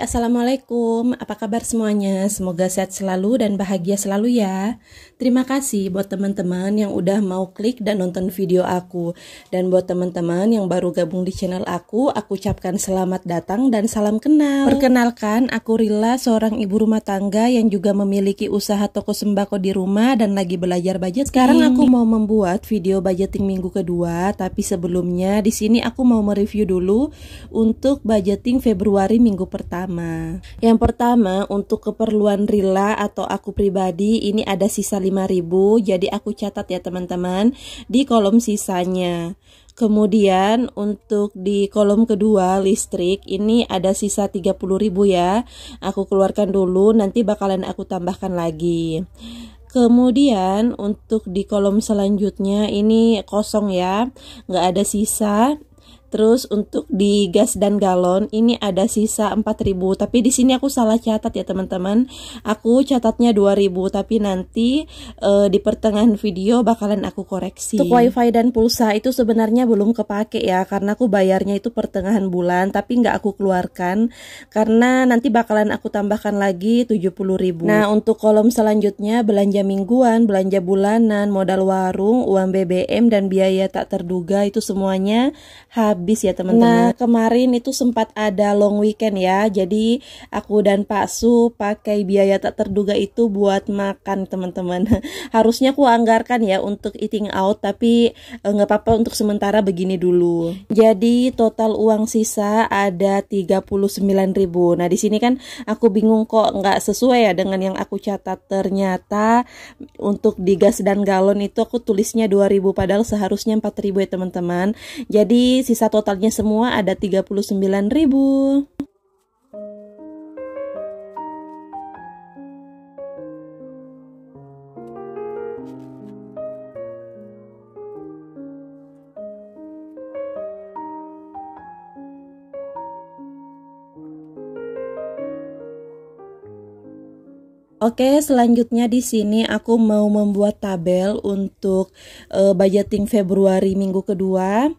Assalamualaikum. Apa kabar semuanya? Semoga sehat selalu dan bahagia selalu ya. Terima kasih buat teman-teman yang udah mau klik dan nonton video aku. Dan buat teman-teman yang baru gabung di channel aku ucapkan selamat datang dan salam kenal. Perkenalkan, aku Rila, seorang ibu rumah tangga yang juga memiliki usaha toko sembako di rumah dan lagi belajar budget. Sekarang aku mau membuat video budgeting minggu kedua, tapi sebelumnya di sini aku mau mereview dulu untuk budgeting Februari minggu pertama. Yang pertama, untuk keperluan Rila atau aku pribadi, ini ada sisa 5.000, jadi aku catat ya teman-teman di kolom sisanya. Kemudian untuk di kolom kedua listrik ini ada sisa 30.000 ya. Aku keluarkan dulu, nanti bakalan aku tambahkan lagi. Kemudian untuk di kolom selanjutnya ini kosong ya, nggak ada sisa. Terus untuk di gas dan galon ini ada sisa 4.000, tapi di sini aku salah catat ya teman-teman. Aku catatnya 2.000, tapi nanti di pertengahan video bakalan aku koreksi. Untuk wifi dan pulsa itu sebenarnya belum kepake ya, karena aku bayarnya itu pertengahan bulan, tapi nggak aku keluarkan karena nanti bakalan aku tambahkan lagi 70.000. Nah, untuk kolom selanjutnya belanja mingguan, belanja bulanan, modal warung, uang BBM dan biaya tak terduga itu semuanya habis ya teman-teman. Nah, kemarin itu sempat ada long weekend ya, jadi aku dan Pak Su pakai biaya tak terduga itu buat makan teman-teman. Harusnya aku anggarkan ya untuk eating out, tapi nggak apa-apa, untuk sementara begini dulu. Jadi total uang sisa ada 39.000. Nah, di sini kan aku bingung kok nggak sesuai ya dengan yang aku catat. Ternyata untuk di gas dan galon itu aku tulisnya 2.000 padahal seharusnya 4.000 ya teman-teman. Jadi sisa totalnya semua ada 39.000. Oke, selanjutnya di sini aku mau membuat tabel untuk budgeting Februari minggu kedua.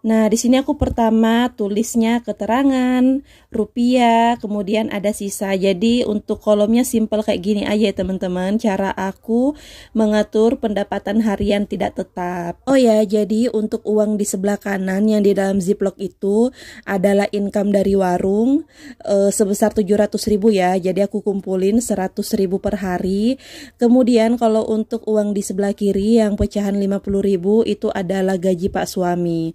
Nah, di sini aku pertama tulisnya keterangan, rupiah, kemudian ada sisa. Jadi untuk kolomnya simple kayak gini aja ya teman-teman, cara aku mengatur pendapatan harian tidak tetap. Oh ya, jadi untuk uang di sebelah kanan yang di dalam ziplock itu adalah income dari warung sebesar 700.000 ya. Jadi aku kumpulin 100.000 per hari. Kemudian kalau untuk uang di sebelah kiri yang pecahan 50.000 itu adalah gaji Pak suami.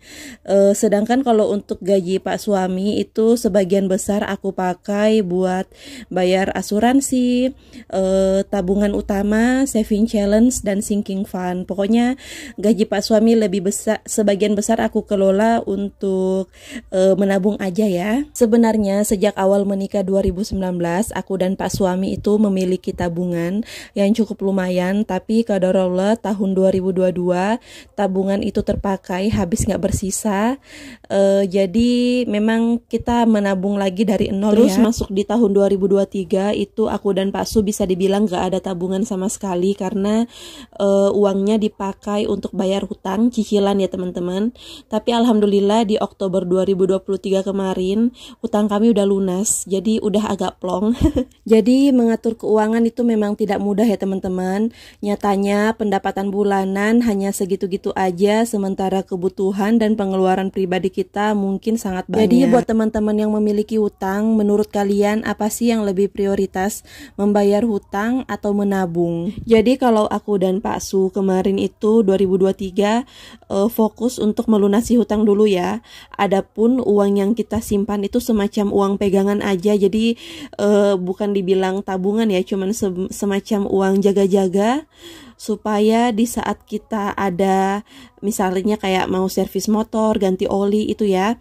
Sedangkan kalau untuk gaji Pak suami itu sebagian besar aku pakai buat bayar asuransi, tabungan utama, saving challenge, dan sinking fund. Pokoknya gaji Pak suami lebih besar, sebagian besar aku kelola untuk menabung aja ya. Sebenarnya sejak awal menikah 2019 aku dan Pak suami itu memiliki tabungan yang cukup lumayan, tapi qadarullah tahun 2022 tabungan itu terpakai habis nggak bersisa. Jadi memang kita menabung lagi dari nol. Terus ya, masuk di tahun 2023 itu aku dan Pak Su bisa dibilang gak ada tabungan sama sekali karena uangnya dipakai untuk bayar hutang cicilan ya teman-teman. Tapi alhamdulillah di Oktober 2023 kemarin hutang kami udah lunas, jadi udah agak plong. Jadi mengatur keuangan itu memang tidak mudah ya teman-teman. Nyatanya pendapatan bulanan hanya segitu-gitu aja, sementara kebutuhan dan pengeluaran pribadi kita mungkin sangat banyak. Jadi buat teman-teman yang memiliki hutang, menurut kalian apa sih yang lebih prioritas, membayar hutang atau menabung? Jadi kalau aku dan Pak Su kemarin itu 2023 fokus untuk melunasi hutang dulu ya. Adapun uang yang kita simpan itu semacam uang pegangan aja, jadi bukan dibilang tabungan ya, cuman semacam uang jaga-jaga supaya di saat kita ada misalnya kayak mau servis motor, ganti oli itu ya,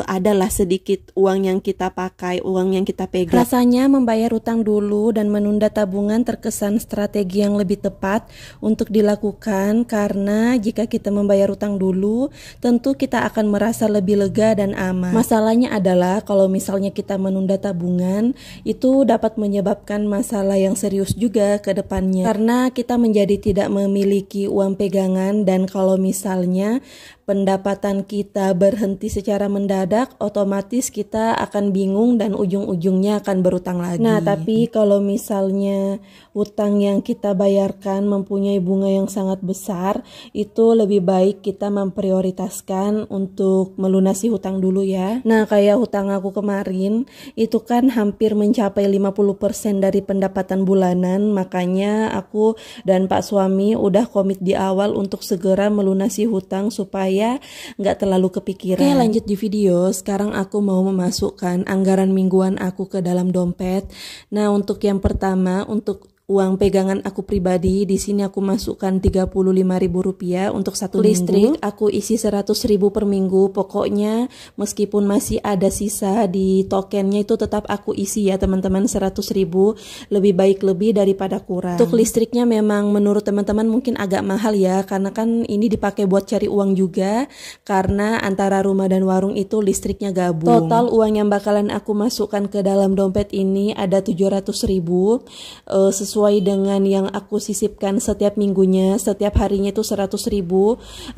adalah sedikit uang yang kita pakai, uang yang kita pegang. Rasanya membayar utang dulu dan menunda tabungan terkesan strategi yang lebih tepat untuk dilakukan, karena jika kita membayar utang dulu, tentu kita akan merasa lebih lega dan aman. Masalahnya adalah kalau misalnya kita menunda tabungan, itu dapat menyebabkan masalah yang serius juga ke depannya, karena kita menjadi tidak memiliki uang pegangan, dan kalau misalnya pendapatan kita berhenti secara mendadak, otomatis kita akan bingung dan ujung-ujungnya akan berutang lagi. Nah, tapi kalau misalnya hutang yang kita bayarkan mempunyai bunga yang sangat besar, itu lebih baik kita memprioritaskan untuk melunasi hutang dulu ya. Nah, kayak hutang aku kemarin, itu kan hampir mencapai 50% dari pendapatan bulanan, makanya aku dan Pak suami udah komit di awal untuk segera melunasi hutang supaya nggak terlalu kepikiran. Oke, lanjut di video. Sekarang aku mau memasukkan anggaran mingguan aku ke dalam dompet. Nah, untuk yang pertama, untuk uang pegangan aku pribadi, di sini aku masukkan Rp35.000 untuk satu listrik. Aku isi 100.000 per minggu. Pokoknya meskipun masih ada sisa di tokennya itu tetap aku isi ya teman-teman, 100.000. Lebih baik lebih daripada kurang. Untuk listriknya memang menurut teman-teman mungkin agak mahal ya, karena kan ini dipakai buat cari uang juga, karena antara rumah dan warung itu listriknya gabung. Total uang yang bakalan aku masukkan ke dalam dompet ini ada 700.000, sesuai dengan yang aku sisipkan setiap minggunya. Setiap harinya itu 100.000.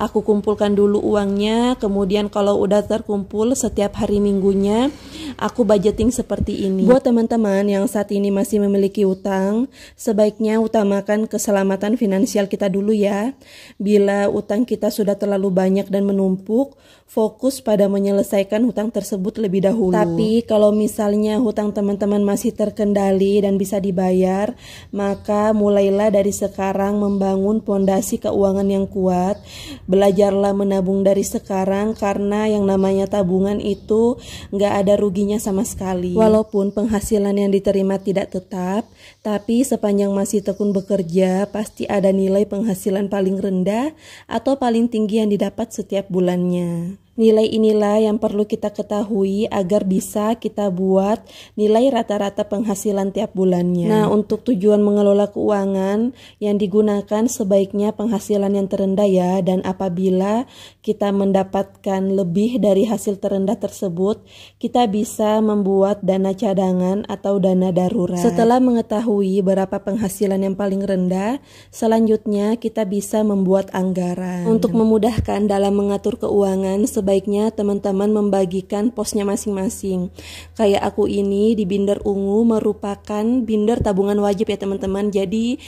Aku kumpulkan dulu uangnya, kemudian kalau udah terkumpul setiap hari minggunya aku budgeting seperti ini. Buat teman-teman yang saat ini masih memiliki utang, sebaiknya utamakan keselamatan finansial kita dulu ya. Bila utang kita sudah terlalu banyak dan menumpuk, fokus pada menyelesaikan hutang tersebut lebih dahulu. Tapi kalau misalnya hutang teman-teman masih terkendali dan bisa dibayar, maka mulailah dari sekarang membangun pondasi keuangan yang kuat. Belajarlah menabung dari sekarang, karena yang namanya tabungan itu nggak ada ruginya sama sekali. Walaupun penghasilan yang diterima tidak tetap, tapi sepanjang masih tekun bekerja, pasti ada nilai penghasilan paling rendah atau paling tinggi yang didapat setiap bulannya. Nilai inilah yang perlu kita ketahui agar bisa kita buat nilai rata-rata penghasilan tiap bulannya. Nah, untuk tujuan mengelola keuangan yang digunakan sebaiknya penghasilan yang terendah ya, dan apabila kita mendapatkan lebih dari hasil terendah tersebut, kita bisa membuat dana cadangan atau dana darurat. Setelah mengetahui berapa penghasilan yang paling rendah, selanjutnya kita bisa membuat anggaran. Untuk memudahkan dalam mengatur keuangan, sebaiknya teman-teman membagikan posnya masing-masing. Kayak aku ini di binder ungu merupakan binder tabungan wajib ya teman-teman. Jadi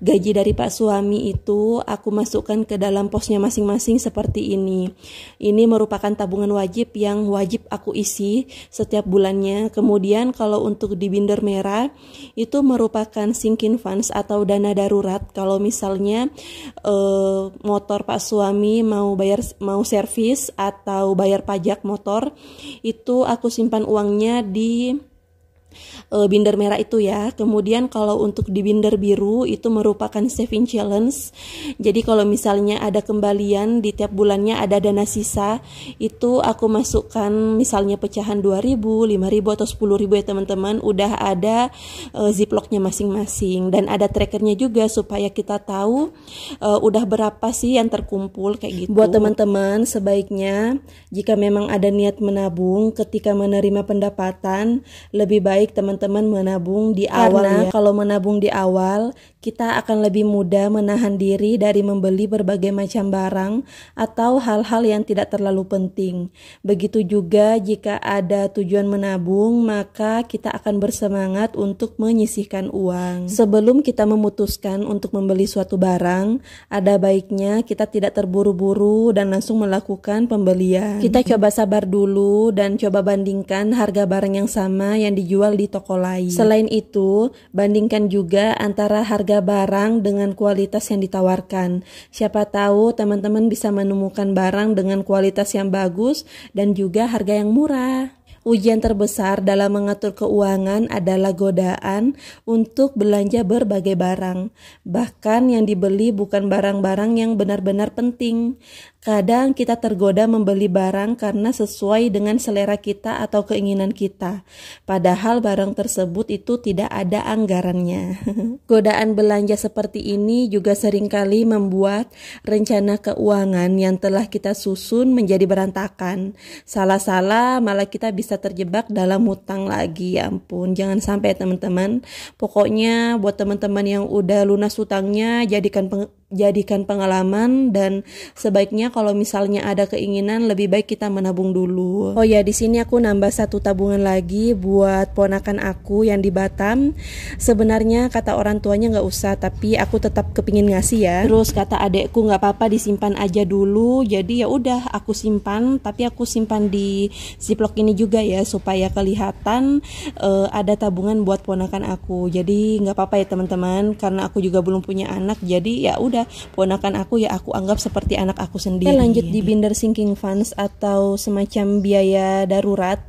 gaji dari Pak suami itu aku masukkan ke dalam posnya masing-masing seperti ini. Ini merupakan tabungan wajib yang wajib aku isi setiap bulannya. Kemudian kalau untuk di binder merah itu merupakan sinking funds atau dana darurat. Kalau misalnya motor Pak suami mau servis atau bayar pajak motor, itu aku simpan uangnya di binder merah itu ya. Kemudian kalau untuk di binder biru itu merupakan saving challenge. Jadi kalau misalnya ada kembalian di tiap bulannya, ada dana sisa, itu aku masukkan misalnya pecahan 2.000, 5.000 atau 10.000 ya teman-teman. Udah ada ziplocknya masing-masing dan ada trackernya juga supaya kita tahu udah berapa sih yang terkumpul kayak gitu. Buat teman-teman sebaiknya jika memang ada niat menabung ketika menerima pendapatan, lebih baik teman-teman menabung di awal ya. Kalau menabung di awal, kita akan lebih mudah menahan diri dari membeli berbagai macam barang atau hal-hal yang tidak terlalu penting. Begitu juga jika ada tujuan menabung, maka kita akan bersemangat untuk menyisihkan uang. Sebelum kita memutuskan untuk membeli suatu barang, ada baiknya kita tidak terburu-buru dan langsung melakukan pembelian. Kita coba sabar dulu dan coba bandingkan harga barang yang sama yang dijual di toko lain. Selain itu, bandingkan juga antara harga barang dengan kualitas yang ditawarkan. Siapa tahu teman-teman bisa menemukan barang dengan kualitas yang bagus dan juga harga yang murah. Ujian terbesar dalam mengatur keuangan adalah godaan untuk belanja berbagai barang. Bahkan yang dibeli bukan barang-barang yang benar-benar penting. Kadang kita tergoda membeli barang karena sesuai dengan selera kita atau keinginan kita. Padahal barang tersebut itu tidak ada anggarannya. Godaan belanja seperti ini juga seringkali membuat rencana keuangan yang telah kita susun menjadi berantakan. Salah-salah malah kita bisa terjebak dalam hutang lagi. Ya ampun, jangan sampai teman-teman. Pokoknya buat teman-teman yang udah lunas hutangnya, jadikan jadikan pengalaman, dan sebaiknya kalau misalnya ada keinginan lebih baik kita menabung dulu. Oh ya, di sini aku nambah satu tabungan lagi buat ponakan aku yang di Batam. Sebenarnya kata orang tuanya nggak usah, tapi aku tetap kepingin ngasih ya. Terus kata adekku nggak apa-apa disimpan aja dulu, jadi ya udah aku simpan, tapi aku simpan di ziplock ini juga ya supaya kelihatan ada tabungan buat ponakan aku. Jadi nggak apa-apa ya teman-teman, karena aku juga belum punya anak, jadi ya udah ponakan aku ya aku anggap seperti anak aku sendiri. Kita lanjut di binder sinking funds atau semacam biaya darurat,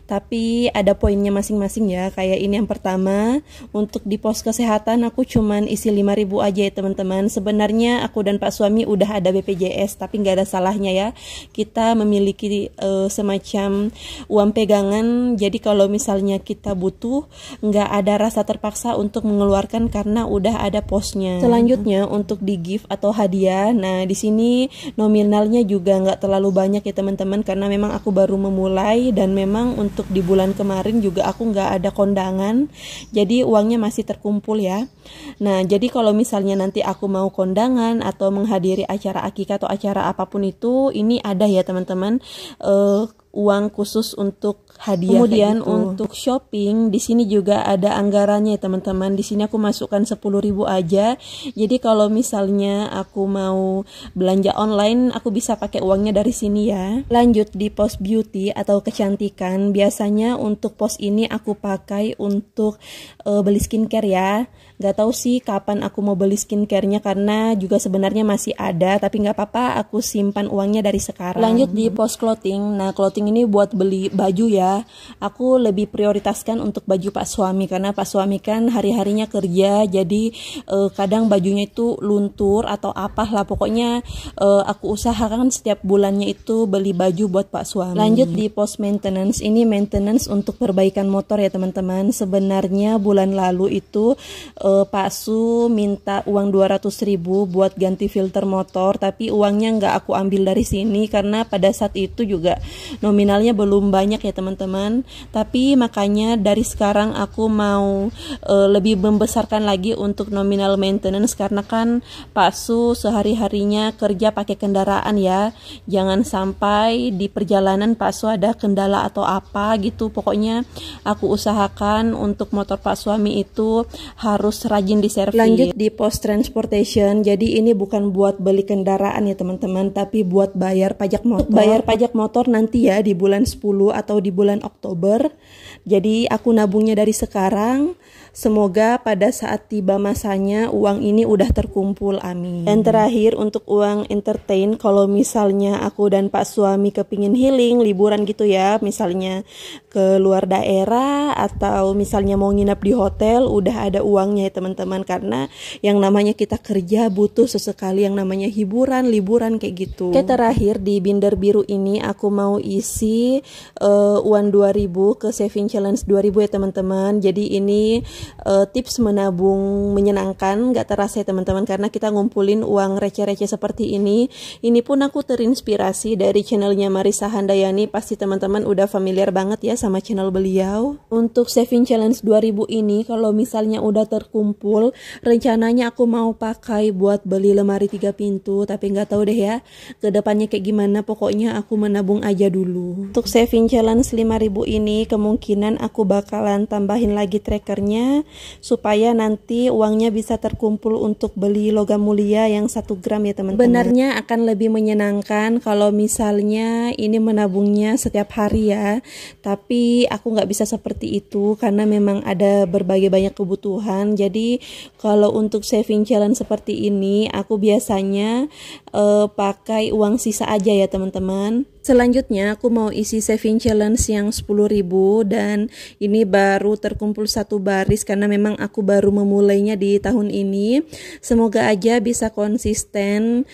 tapi ada poinnya masing-masing ya. Kayak ini yang pertama, untuk di pos kesehatan aku cuman isi 5.000 aja ya teman-teman. Sebenarnya aku dan Pak suami udah ada BPJS, tapi nggak ada salahnya ya kita memiliki semacam uang pegangan. Jadi kalau misalnya kita butuh, nggak ada rasa terpaksa untuk mengeluarkan karena udah ada posnya. Selanjutnya untuk di gift atau hadiah. Nah, di sini nominalnya juga nggak terlalu banyak ya teman-teman, karena memang aku baru memulai dan memang untuk di bulan kemarin juga aku nggak ada kondangan, jadi uangnya masih terkumpul ya. Nah, jadi kalau misalnya nanti aku mau kondangan atau menghadiri acara akikah atau acara apapun itu, ini ada ya teman-teman uang khusus untuk hadiah. Kemudian gitu. Untuk shopping di sini juga ada anggarannya ya teman-teman. Di sini aku masukkan 10.000 aja. Jadi kalau misalnya aku mau belanja online, aku bisa pakai uangnya dari sini ya. Lanjut di pos beauty atau kecantikan. Biasanya untuk pos ini aku pakai untuk beli skincare ya. Gak tahu sih kapan aku mau beli skincare-nya, karena juga sebenarnya masih ada, tapi nggak apa-apa aku simpan uangnya dari sekarang. Lanjut di pos clothing. Nah, clothing ini buat beli baju ya. Aku lebih prioritaskan untuk baju Pak suami, karena Pak suami kan hari-harinya kerja, jadi kadang bajunya itu luntur atau apalah, pokoknya aku usahakan setiap bulannya itu beli baju buat Pak suami. Lanjut di pos maintenance. Ini maintenance untuk perbaikan motor ya teman-teman. Sebenarnya bulan lalu itu Pak Su minta uang 200.000 buat ganti filter motor, tapi uangnya nggak aku ambil dari sini karena pada saat itu juga nominalnya belum banyak ya teman-teman. Tapi makanya dari sekarang aku mau lebih membesarkan lagi untuk nominal maintenance, karena kan Pak Su sehari-harinya kerja pakai kendaraan ya. Jangan sampai di perjalanan Pak Su ada kendala atau apa gitu. Pokoknya aku usahakan untuk motor Pak suami itu harus rajin diservis. Lanjut di pos transportation. Jadi ini bukan buat beli kendaraan ya teman-teman, tapi buat bayar pajak motor. Bayar pajak motor nanti ya di bulan 10 atau di bulan Oktober. Jadi aku nabungnya dari sekarang. Semoga pada saat tiba masanya uang ini udah terkumpul, amin. Dan terakhir untuk uang entertain, kalau misalnya aku dan Pak suami kepingin healing, liburan gitu ya, misalnya ke luar daerah atau misalnya mau nginap di hotel, udah ada uangnya ya teman-teman. Karena yang namanya kita kerja butuh sesekali yang namanya hiburan, liburan kayak gitu. Oke, terakhir di binder biru ini aku mau isi uang 2.000 ke saving challenge 2.000 ya teman-teman. Jadi ini tips menabung menyenangkan, gak terasa ya teman-teman, karena kita ngumpulin uang receh-receh seperti ini. Ini pun aku terinspirasi dari channelnya Marissa Handayani. Pasti teman-teman udah familiar banget ya sama channel beliau. Untuk saving challenge 2.000 ini kalau misalnya udah terkumpul, rencananya aku mau pakai buat beli lemari 3 pintu, tapi nggak tahu deh ya kedepannya kayak gimana. Pokoknya aku menabung aja dulu. Untuk saving challenge 5.000 ini kemungkinan aku bakalan tambahin lagi trackernya supaya nanti uangnya bisa terkumpul untuk beli logam mulia yang 1 gram ya teman-teman. Benarnya akan lebih menyenangkan kalau misalnya ini menabungnya setiap hari ya, tapi aku nggak bisa seperti itu karena memang ada berbagai banyak kebutuhan. Jadi kalau untuk saving challenge seperti ini aku biasanya pakai uang sisa aja ya teman-teman. Selanjutnya aku mau isi saving challenge yang 10.000, dan ini baru terkumpul 1 baris karena memang aku baru memulainya di tahun ini. Semoga aja bisa konsisten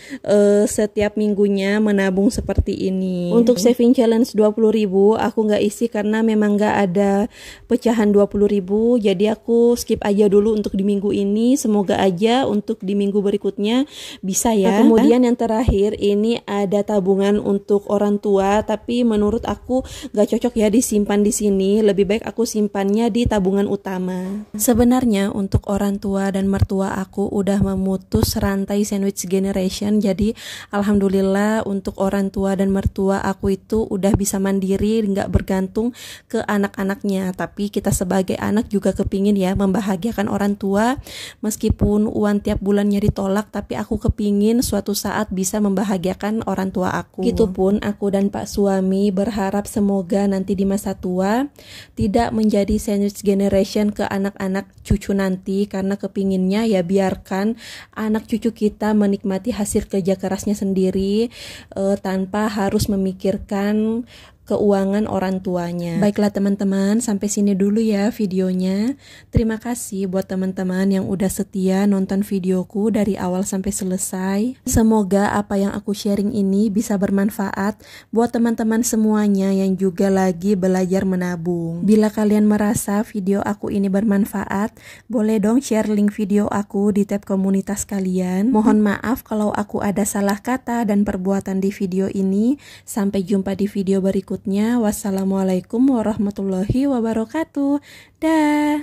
setiap minggunya menabung seperti ini. Untuk saving challenge 20.000 aku nggak isi karena memang nggak ada pecahan 20.000, jadi aku skip aja dulu untuk di minggu ini. Semoga aja untuk di minggu berikutnya bisa ya. Nah, kemudian yang terakhir ini ada tabungan untuk orang tua, tapi menurut aku gak cocok ya disimpan di sini. Lebih baik aku simpannya di tabungan utama. Sebenarnya untuk orang tua dan mertua aku udah memutus rantai sandwich generation. Jadi alhamdulillah untuk orang tua dan mertua aku itu udah bisa mandiri, gak bergantung ke anak-anaknya. Tapi kita sebagai anak juga kepingin ya membahagiakan orang tua. Meskipun uang tiap bulannya ditolak, tapi aku kepingin suatu saat bisa membahagiakan orang tua aku. Gitupun aku dan Pak suami berharap semoga nanti di masa tua tidak menjadi sandwich generation ke anak-anak cucu nanti, karena kepinginnya ya biarkan anak cucu kita menikmati hasil kerja kerasnya sendiri tanpa harus memikirkan keuangan orang tuanya. Baiklah teman-teman, sampai sini dulu ya videonya. Terima kasih buat teman-teman yang udah setia nonton videoku dari awal sampai selesai. Semoga apa yang aku sharing ini bisa bermanfaat buat teman-teman semuanya yang juga lagi belajar menabung. Bila kalian merasa video aku ini bermanfaat, boleh dong share link video aku di tab komunitas kalian. Mohon maaf kalau aku ada salah kata dan perbuatan di video ini. Sampai jumpa di video berikutnya. Wassalamualaikum warahmatullahi wabarakatuh. Dah.